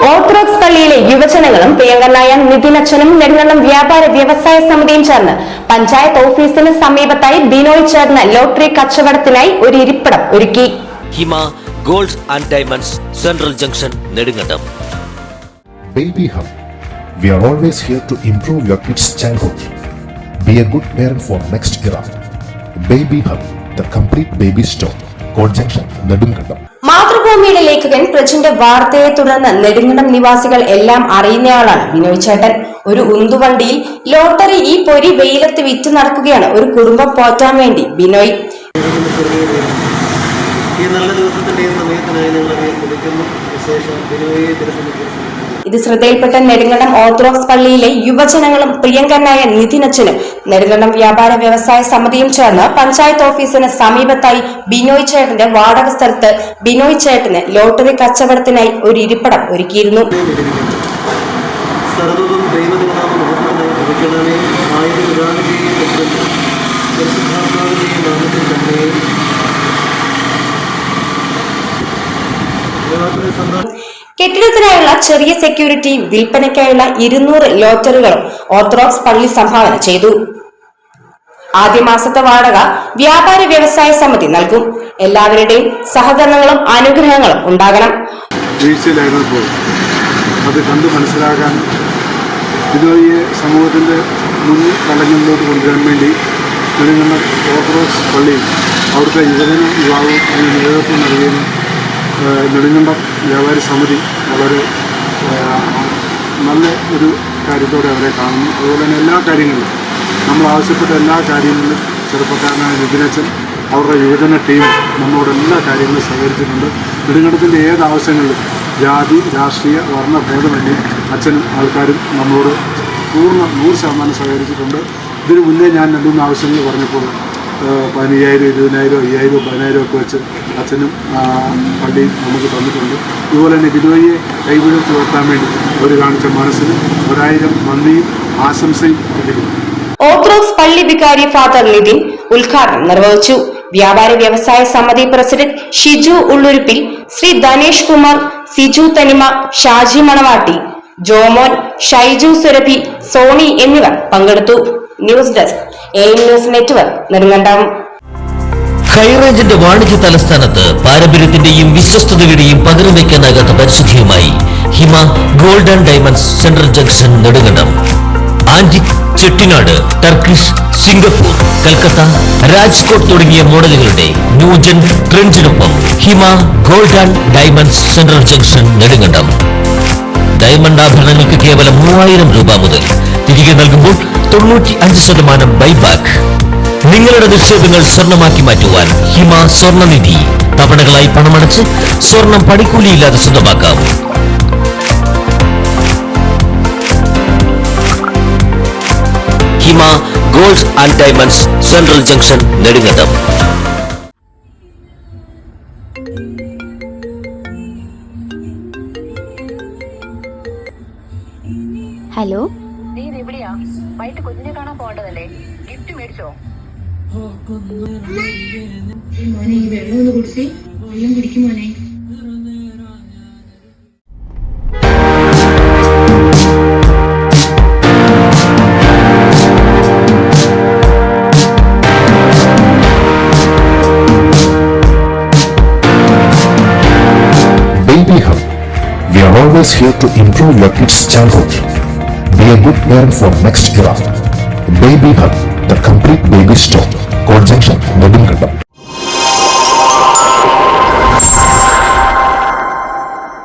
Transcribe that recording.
Orthodox പള്ളിയിലെ യുവജനങ്ങളും പ്രിയങ്കരനായ നിതിനച്ഛനും നെടുങ്കണ്ടം വ്യാപാര വ്യവസായ സമിതിയും ചേർന്ന് പഞ്ചായത്ത് ഓഫീസിന് സമീപത്തായി ബിനോയ് ചേർന്ന ലോട്ടറി കച്ചവടത്തിനായി ഒരു ഇരിപ്പിടം ഒരുക്കി. Hima gold and diamonds, central junction, Nedumkandam. Baby Hub. We are always here to improve your kids' childhood. Be a good parent for next era. Baby Hub, the complete baby store. Court Junction, Nedumkandam. മാതൃഭൂമിയുടെ ലേഖകൻ പ്രജിന്റെ വാർത്തയെ തുടർന്ന് നെടുങ്കണ്ടം നിവാസികൾ എല്ലാം അറിയുന്നയാളാണ് ബിനോയ് ചേട്ടൻ. ഒരു ഉന്തുവണ്ടിയിൽ lottery ഈ പൊരി വെയിലത്ത് വിറ്റ് നടക്കുകയാണ് ഒരു കുടുംബം പോറ്റാൻ വേണ്ടി ബിനോയ്. ഇത് ശ്രദ്ധയിൽപ്പെട്ട നെടുങ്കണ്ടം ഓർത്തഡോക്സ് പള്ളിയിലെ യുവജനങ്ങളും പ്രിയങ്കരനായ നിതിനച്ഛനും നെടുങ്കണ്ടം വ്യാപാര വ്യവസായ സമിതിയും ചേർന്ന് പഞ്ചായത്ത് ഓഫീസിന് സമീപത്തായി ബിനോയ് ചേട്ടന്റെ വാടക സ്ഥലത്ത് ബിനോയ് ചേട്ടന് ലോട്ടറി കച്ചവടത്തിനായി ഒരു ഇരിപ്പിടം ഒരുക്കിയിരുന്നു. കെട്ടിടത്തിനായുള്ള ചെറിയ സെക്യൂരിറ്റി, വിൽപ്പനയ്ക്കായുള്ള 200 ലോട്ടറികളും ഓർത്തഡോക്സ് പള്ളി സംഭാവന ചെയ്തു. ആദ്യ മാസത്തെ വാടക വ്യാപാര വ്യവസായ സമിതി നൽകും. എല്ലാവരുടെയും സഹകരണങ്ങളും അനുഗ്രഹങ്ങളും ഉണ്ടാകണം. അത് കണ്ടു മനസ്സിലാക്കാൻ ബിനോയിയെ സമൂഹത്തിന്റെ മുന്നിൽ തലങ്ങളിലോട്ട് കൊണ്ടുവരാൻ വേണ്ടി നെടുങ്കണ്ടം ഓർത്തഡോക്സ് പള്ളിയിൽ അവിടുത്തെ യുവാവും അതിന് നേതൃത്വം നൽകുകയും നെടുങ്കണ്ടം വ്യാപാരി സമിതി വളരെ നല്ല ഒരു കാര്യത്തോടെ അവരെ കാണുന്നു. അതുപോലെ തന്നെ എല്ലാ കാര്യങ്ങളിലും നമ്മൾ ആവശ്യപ്പെട്ട എല്ലാ കാര്യങ്ങളിലും ചെറുപ്പക്കാരനായ നിതിനച്ഛൻ അവരുടെ യുവജന ടീം നമ്മളോട് എല്ലാ കാര്യങ്ങളും സഹകരിച്ചിട്ടുണ്ട്. നെടുങ്കണ്ടത്തിൻ്റെ ഏത് ആവശ്യങ്ങളിലും ജാതി, രാഷ്ട്രീയ, വർണ്ണ ഭേദമന്യേ അച്ഛനും ആൾക്കാരും നമ്മളോട് പൂർണ്ണ 100% സഹകരിച്ചിട്ടുണ്ട്. ഇതിനു മുന്നേ ഞാൻ 2-3 ആവശ്യങ്ങൾ പറഞ്ഞപ്പോൾ 15,000, 20,000, 5,000, 10,000 ഒക്കെ വെച്ച് അച്ഛനും പള്ളിയും നമുക്ക് തന്നിട്ടുണ്ട്. ഇതുപോലെ തന്നെ ബിനോയിയെ കൈപിടിച്ച് ഉയർത്താൻ വേണ്ടി അവർ കാണിച്ച മനസ്സിന് 1000 നന്ദിയും ആശംസയും ലഭിക്കുന്നു. ഓർത്തഡോക്സ് പള്ളി വികാരി ഫാദർ നിതിൻ ഉദ്ഘാടനം നിർവഹിച്ചു. വ്യാപാര വ്യവസായ സമിതി പ്രസിഡന്റ് ഷിജു ഉള്ളുരുപ്പിൽ, ശ്രീ ധനേഷ് കുമാർ, സിജു തനിമ, ഷാജി മണവാട്ടി, ജോമോൻ, ഷൈജു സുരഭി, സോണി എന്നിവർ പങ്കെടുത്തു. News desk AIM news network, Nedumkandam. ഹൈറേഞ്ചിന്റെ വാണിജ്യ തലസ്ഥാനത്ത് പാരമ്പര്യത്തിന്റെയും വിശ്വസ്തതയുടെയും പകരം വയ്ക്കാനാകാത്ത പരിശുദ്ധിയുമായി Hima gold and diamonds, central junction, Nedumkandam. Antique, Chettinad, Turkish, Singapore, Calcutta, Rajkot തുടങ്ങിയ മോഡലുകളുടെ ന്യൂജൻ ട്രെൻഡിനൊപ്പം Hima gold and diamonds, central junction, Nedumkandam. Diamond ആഭരണങ്ങൾക്ക് കേവലം 3000 രൂപ മുതൽ. തിരികെ നൽകുമ്പോൾ 95% ബൈബാക്ക്. നിങ്ങളുടെ നിക്ഷേപങ്ങൾ സ്വർണമാക്കി മാറ്റുവാൻ ഹിമ സ്വർണനിധി. തവണകളായി പണമടച്ച് സ്വർണം പണിക്കൂലിയില്ലാതെ സ്വന്തമാക്കാം. Hima gold and diamonds, central junction, Nedumkandam. Hello, നീ എവിടെയാ? വൈകിട്ട് കുഞ്ഞിനെ കാണാൻ പോകേണ്ടതല്ലേ? ഗിഫ്റ്റ് മേടിച്ചോ? മോനെ, ഈ വെള്ളം ഒന്ന് കുടിച്ചേ. വെള്ളം കുടിക്കും മോനെ. Baby Hub. We are always here to improve your kids' childhood. Be a good parent for next era. Baby Hub, the complete baby store. Court Junction, Nedumkandam.